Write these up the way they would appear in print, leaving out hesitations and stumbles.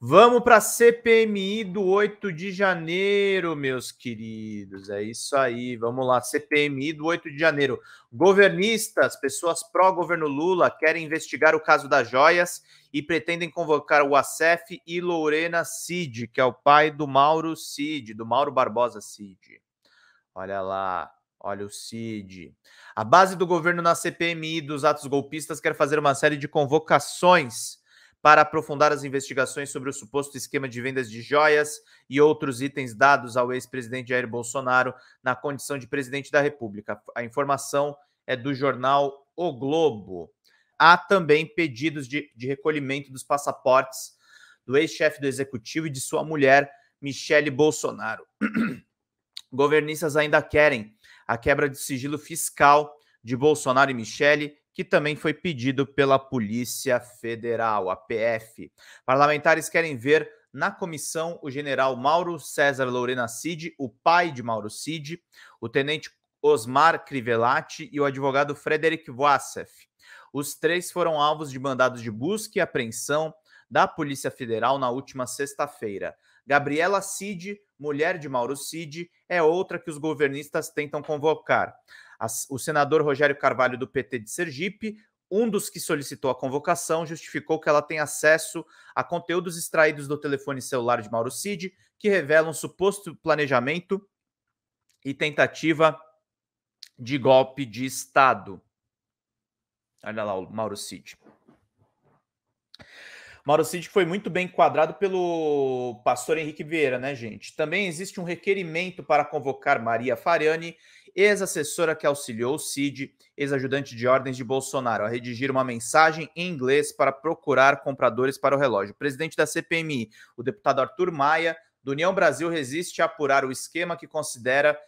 Vamos para a CPMI do 8 de janeiro, meus queridos. É isso aí. Vamos lá, CPMI do 8 de janeiro. Governistas, pessoas pró-governo Lula, querem investigar o caso das joias e pretendem convocar o Assef e Lorena Cid, que é o pai do Mauro Cid, do Mauro Barbosa Cid. Olha lá, olha o Cid. A base do governo na CPMI dos atos golpistas quer fazer uma série de convocações para aprofundar as investigações sobre o suposto esquema de vendas de joias e outros itens dados ao ex-presidente Jair Bolsonaro na condição de presidente da República. A informação é do jornal O Globo. Há também pedidos de recolhimento dos passaportes do ex-chefe do Executivo e de sua mulher, Michele Bolsonaro. Governistas ainda querem a quebra de sigilo fiscal de Bolsonaro e Michele, que também foi pedido pela Polícia Federal, a PF. Parlamentares querem ver na comissão o general Mauro César Lorena Cid, o pai de Mauro Cid, o tenente Osmar Crivellati e o advogado Frederic Wassef. Os três foram alvos de mandados de busca e apreensão da Polícia Federal na última sexta-feira. Gabriela Cid, mulher de Mauro Cid, é outra que os governistas tentam convocar. O senador Rogério Carvalho, do PT de Sergipe, um dos que solicitou a convocação, justificou que ela tem acesso a conteúdos extraídos do telefone celular de Mauro Cid, que revelam suposto planejamento e tentativa de golpe de Estado. Olha lá o Mauro Cid. Mauro Cid foi muito bem enquadrado pelo pastor Henrique Vieira, né, gente? Também existe um requerimento para convocar Maria Fariani, ex-assessora que auxiliou o Cid, ex-ajudante de ordens de Bolsonaro, a redigir uma mensagem em inglês para procurar compradores para o relógio. O presidente da CPMI, o deputado Arthur Maia, do União Brasil, resiste a apurar o esquema que considera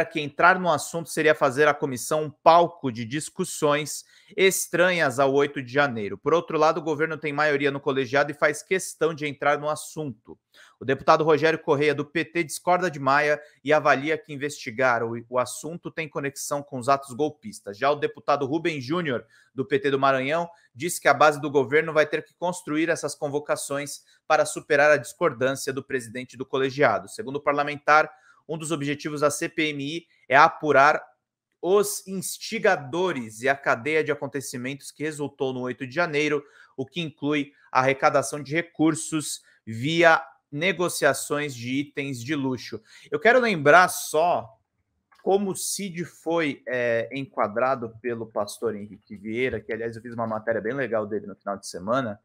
que entrar no assunto seria fazer a comissão um palco de discussões estranhas ao 8 de janeiro. Por outro lado, o governo tem maioria no colegiado e faz questão de entrar no assunto. O deputado Rogério Correia, do PT, discorda de Maia e avalia que investigar o assunto tem conexão com os atos golpistas. Já o deputado Rubem Júnior, do PT do Maranhão, disse que a base do governo vai ter que construir essas convocações para superar a discordância do presidente do colegiado. Segundo o parlamentar, um dos objetivos da CPMI é apurar os instigadores e a cadeia de acontecimentos que resultou no 8 de janeiro, o que inclui a arrecadação de recursos via negociações de itens de luxo. Eu quero lembrar só como o Cid foi enquadrado pelo pastor Henrique Vieira, que, aliás, eu fiz uma matéria bem legal dele no final de semana.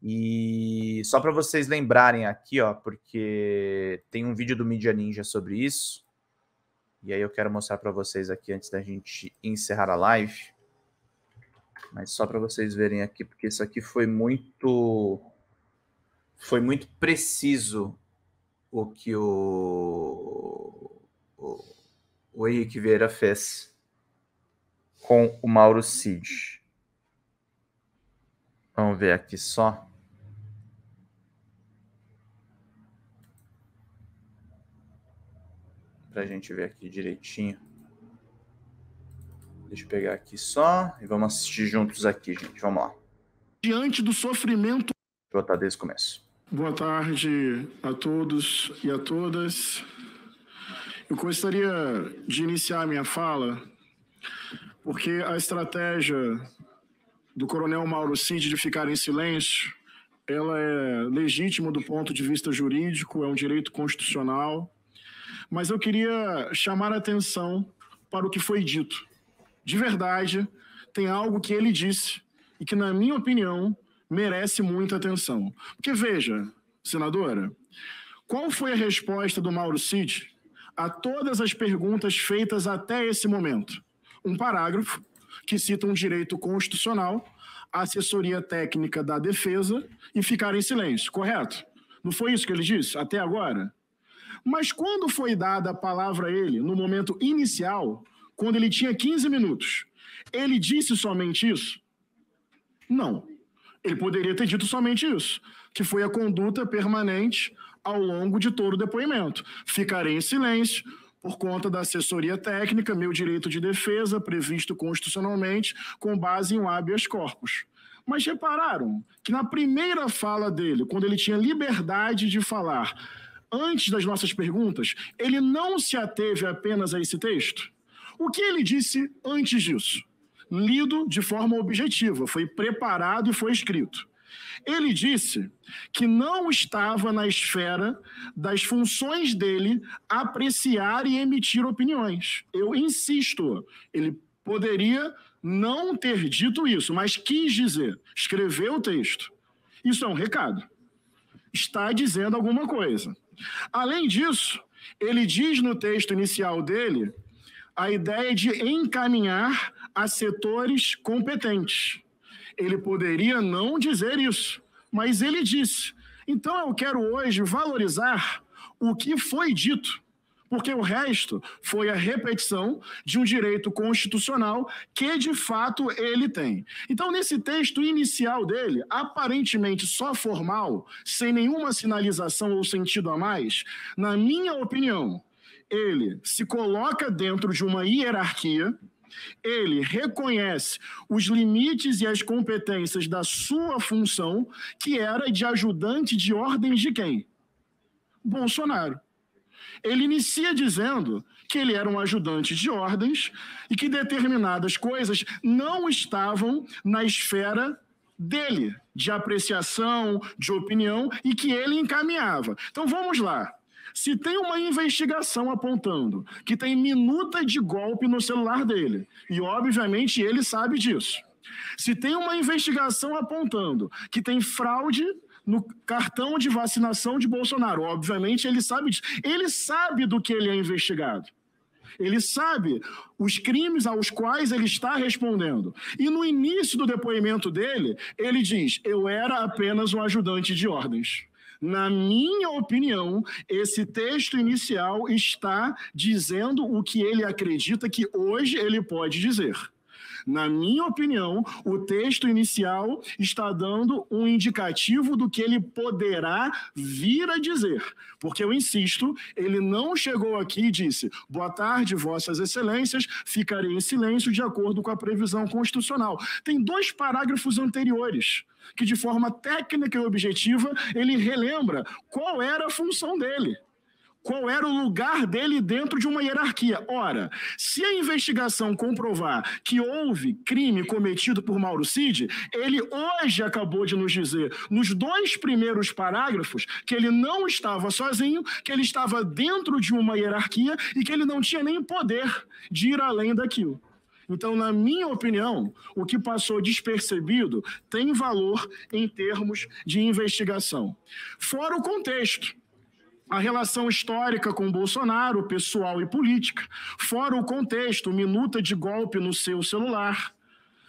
E só para vocês lembrarem aqui, ó, porque tem um vídeo do Mídia Ninja sobre isso. E aí eu quero mostrar para vocês aqui antes da gente encerrar a live. Mas só para vocês verem aqui, porque isso aqui foi muito preciso o que o Henrique Vieira fez com o Mauro Cid. Vamos ver aqui só. Para a gente ver aqui direitinho. Deixa eu pegar aqui só e vamos assistir juntos aqui, gente. Vamos lá. Diante do sofrimento... Vou botar desde o começo. Boa tarde a todos e a todas. Eu gostaria de iniciar a minha fala porque a estratégia do coronel Mauro Cid de ficar em silêncio, ela é legítima do ponto de vista jurídico, é um direito constitucional. Mas eu queria chamar a atenção para o que foi dito. De verdade, tem algo que ele disse e que, na minha opinião, merece muita atenção. Porque, veja, senadora, qual foi a resposta do Mauro Cid a todas as perguntas feitas até esse momento? Um parágrafo que cita um direito constitucional, a assessoria técnica da defesa e ficar em silêncio, correto? Não foi isso que ele disse até agora? Mas quando foi dada a palavra a ele, no momento inicial, quando ele tinha 15 minutos, ele disse somente isso? Não. Ele poderia ter dito somente isso, que foi a conduta permanente ao longo de todo o depoimento. Ficarei em silêncio por conta da assessoria técnica, meu direito de defesa, previsto constitucionalmente, com base em um habeas corpus. Mas repararam que na primeira fala dele, quando ele tinha liberdade de falar, antes das nossas perguntas, ele não se ateve apenas a esse texto? O que ele disse antes disso? Lido de forma objetiva, foi preparado e foi escrito. Ele disse que não estava na esfera das funções dele apreciar e emitir opiniões. Eu insisto, ele poderia não ter dito isso, mas quis dizer, escreveu o texto. Isso é um recado. Está dizendo alguma coisa. Além disso, ele diz no texto inicial dele a ideia de encaminhar a setores competentes. Ele poderia não dizer isso, mas ele disse. Então eu quero hoje valorizar o que foi dito, porque o resto foi a repetição de um direito constitucional que, de fato, ele tem. Então, nesse texto inicial dele, aparentemente só formal, sem nenhuma sinalização ou sentido a mais, na minha opinião, ele se coloca dentro de uma hierarquia, ele reconhece os limites e as competências da sua função, que era de ajudante de ordens de quem? Bolsonaro. Ele inicia dizendo que ele era um ajudante de ordens e que determinadas coisas não estavam na esfera dele, de apreciação, de opinião, e que ele encaminhava. Então vamos lá. Se tem uma investigação apontando que tem minuta de golpe no celular dele, e obviamente ele sabe disso. Se tem uma investigação apontando que tem fraude no cartão de vacinação de Bolsonaro, obviamente ele sabe disso. Ele sabe do que ele é investigado. Ele sabe os crimes aos quais ele está respondendo. E no início do depoimento dele, ele diz: eu era apenas um ajudante de ordens. Na minha opinião, esse texto inicial está dizendo o que ele acredita que hoje ele pode dizer. Na minha opinião, o texto inicial está dando um indicativo do que ele poderá vir a dizer. Porque, eu insisto, ele não chegou aqui e disse: boa tarde, vossas excelências, ficarei em silêncio de acordo com a previsão constitucional. Tem 2 parágrafos anteriores que, de forma técnica e objetiva, ele relembra qual era a função dele. Qual era o lugar dele dentro de uma hierarquia? Ora, se a investigação comprovar que houve crime cometido por Mauro Cid, ele hoje acabou de nos dizer, nos 2 primeiros parágrafos, que ele não estava sozinho, que ele estava dentro de uma hierarquia e que ele não tinha nem poder de ir além daquilo. Então, na minha opinião, o que passou despercebido tem valor em termos de investigação. Fora o contexto. A relação histórica com Bolsonaro, pessoal e política, fora o contexto, minuta de golpe no seu celular.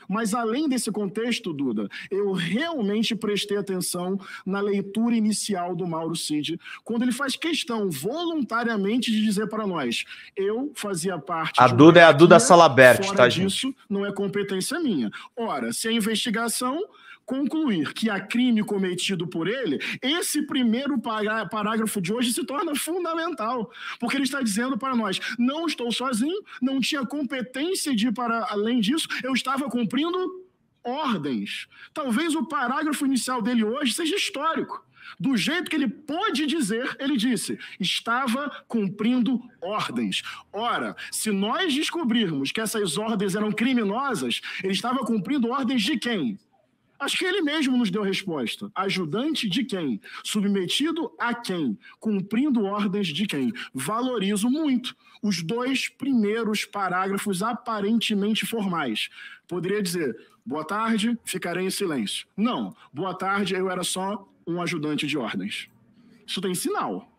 Mas além desse contexto, Duda, eu realmente prestei atenção na leitura inicial do Mauro Cid, quando ele faz questão voluntariamente de dizer para nós: eu fazia parte... A Duda é a Duda Salabert, fora tá, disso, gente? Não é competência minha. Ora, se a investigação concluir que há crime cometido por ele, esse primeiro parágrafo de hoje se torna fundamental, porque ele está dizendo para nós: não estou sozinho, não tinha competência de ir para além disso, eu estava cumprindo ordens. Talvez o parágrafo inicial dele hoje seja histórico. Do jeito que ele pôde dizer, ele disse: estava cumprindo ordens. Ora, se nós descobrirmos que essas ordens eram criminosas, ele estava cumprindo ordens de quem? Acho que ele mesmo nos deu a resposta. Ajudante de quem? Submetido a quem? Cumprindo ordens de quem? Valorizo muito os 2 primeiros parágrafos aparentemente formais. Poderia dizer: boa tarde, ficarei em silêncio. Não, boa tarde, eu era só um ajudante de ordens. Isso tem sinal.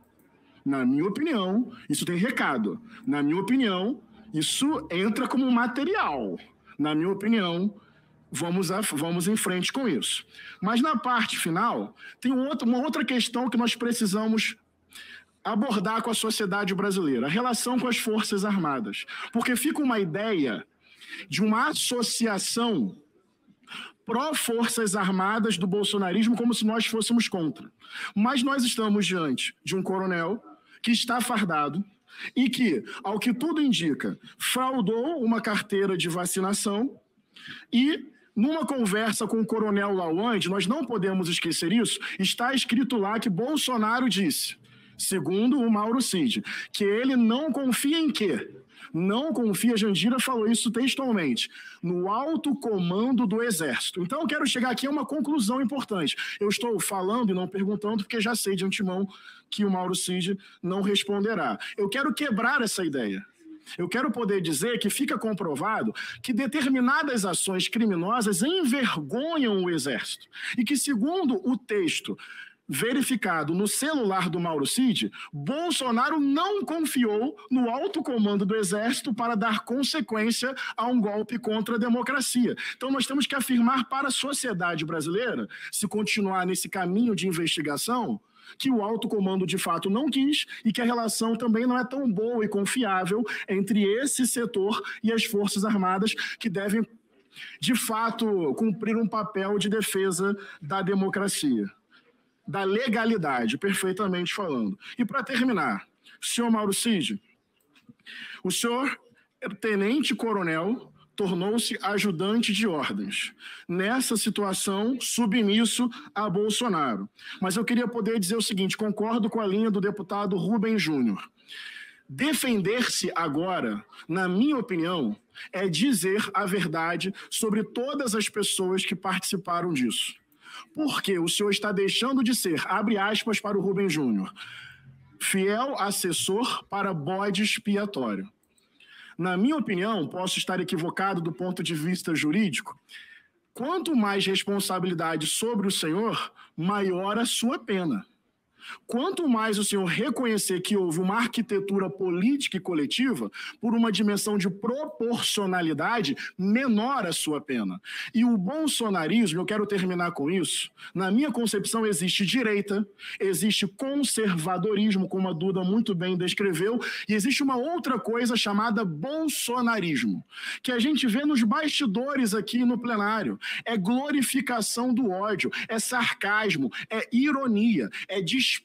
Na minha opinião, isso tem recado. Na minha opinião, isso entra como material. Na minha opinião, vamos em frente com isso. Mas na parte final, tem uma outra questão que nós precisamos abordar com a sociedade brasileira: a relação com as Forças Armadas. Porque fica uma ideia de uma associação pró-Forças Armadas do bolsonarismo, como se nós fôssemos contra. Mas nós estamos diante de um coronel que está fardado e que, ao que tudo indica, fraudou uma carteira de vacinação e numa conversa com o coronel Lawande, nós não podemos esquecer isso, está escrito lá que Bolsonaro disse, segundo o Mauro Cid, que ele não confia em quê? Não confia, Jandira falou isso textualmente, no alto comando do Exército. Então, eu quero chegar aqui a uma conclusão importante. Eu estou falando e não perguntando, porque já sei de antemão que o Mauro Cid não responderá. Eu quero quebrar essa ideia. Eu quero poder dizer que fica comprovado que determinadas ações criminosas envergonham o Exército. E que, segundo o texto verificado no celular do Mauro Cid, Bolsonaro não confiou no alto comando do Exército para dar consequência a um golpe contra a democracia. Então nós temos que afirmar para a sociedade brasileira, se continuar nesse caminho de investigação, que o alto comando de fato não quis e que a relação também não é tão boa e confiável entre esse setor e as Forças Armadas, que devem, de fato, cumprir um papel de defesa da democracia, da legalidade, perfeitamente falando. E para terminar, senhor Mauro Cid, o senhor, tenente-coronel, tornou-se ajudante de ordens. Nessa situação, submisso a Bolsonaro. Mas eu queria poder dizer o seguinte, concordo com a linha do deputado Rubem Júnior. Defender-se agora, na minha opinião, é dizer a verdade sobre todas as pessoas que participaram disso. Porque o senhor está deixando de ser, abre aspas para o Rubem Júnior, fiel assessor para bode expiatório. Na minha opinião, posso estar equivocado do ponto de vista jurídico, quanto mais responsabilidade sobre o senhor, maior a sua pena. Quanto mais o senhor reconhecer que houve uma arquitetura política e coletiva, por uma dimensão de proporcionalidade, menor a sua pena. E o bolsonarismo, eu quero terminar com isso, na minha concepção existe direita, existe conservadorismo, como a Duda muito bem descreveu, e existe uma outra coisa chamada bolsonarismo, que a gente vê nos bastidores aqui no plenário. É glorificação do ódio, é sarcasmo, é ironia, é desprezo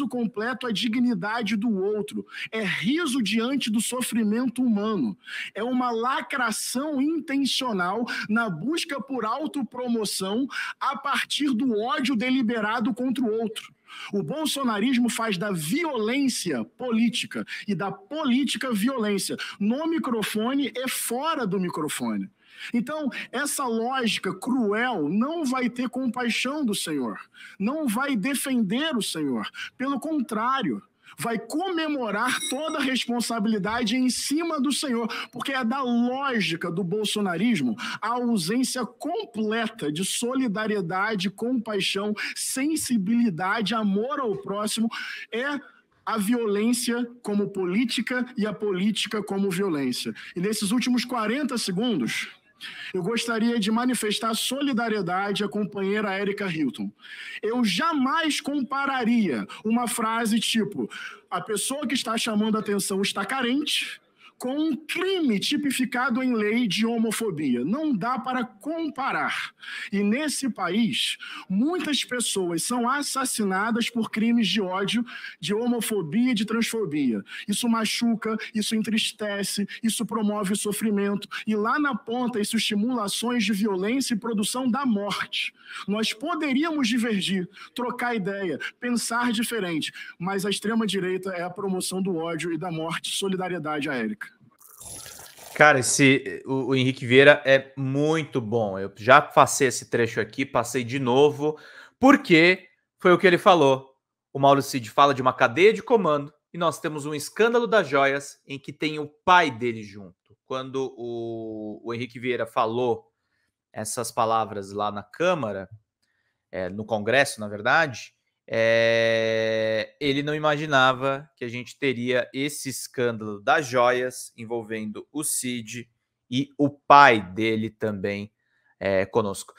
completo à dignidade do outro, é riso diante do sofrimento humano, é uma lacração intencional na busca por autopromoção a partir do ódio deliberado contra o outro. O bolsonarismo faz da violência política e da política violência, no microfone e fora do microfone. Então, essa lógica cruel não vai ter compaixão do Senhor, não vai defender o Senhor, pelo contrário, vai comemorar toda a responsabilidade em cima do Senhor, porque é da lógica do bolsonarismo a ausência completa de solidariedade, compaixão, sensibilidade, amor ao próximo, é a violência como política e a política como violência. E nesses últimos 40 segundos, eu gostaria de manifestar solidariedade à companheira Érica Hilton. Eu jamais compararia uma frase tipo: a pessoa que está chamando a atenção está carente, com um crime tipificado em lei de homofobia. Não dá para comparar. E nesse país, muitas pessoas são assassinadas por crimes de ódio, de homofobia e de transfobia. Isso machuca, isso entristece, isso promove o sofrimento. E lá na ponta, isso estimula ações de violência e produção da morte. Nós poderíamos divergir, trocar ideia, pensar diferente, mas a extrema-direita é a promoção do ódio e da morte. Solidariedade a Érica. Cara, o Henrique Vieira é muito bom. Eu já passei esse trecho aqui, passei de novo, porque foi o que ele falou. O Mauro Cid fala de uma cadeia de comando e nós temos um escândalo das joias em que tem o pai dele junto. Quando o Henrique Vieira falou essas palavras lá na Câmara, no Congresso, na verdade, ele não imaginava que a gente teria esse escândalo das joias envolvendo o Cid e o pai dele também conosco.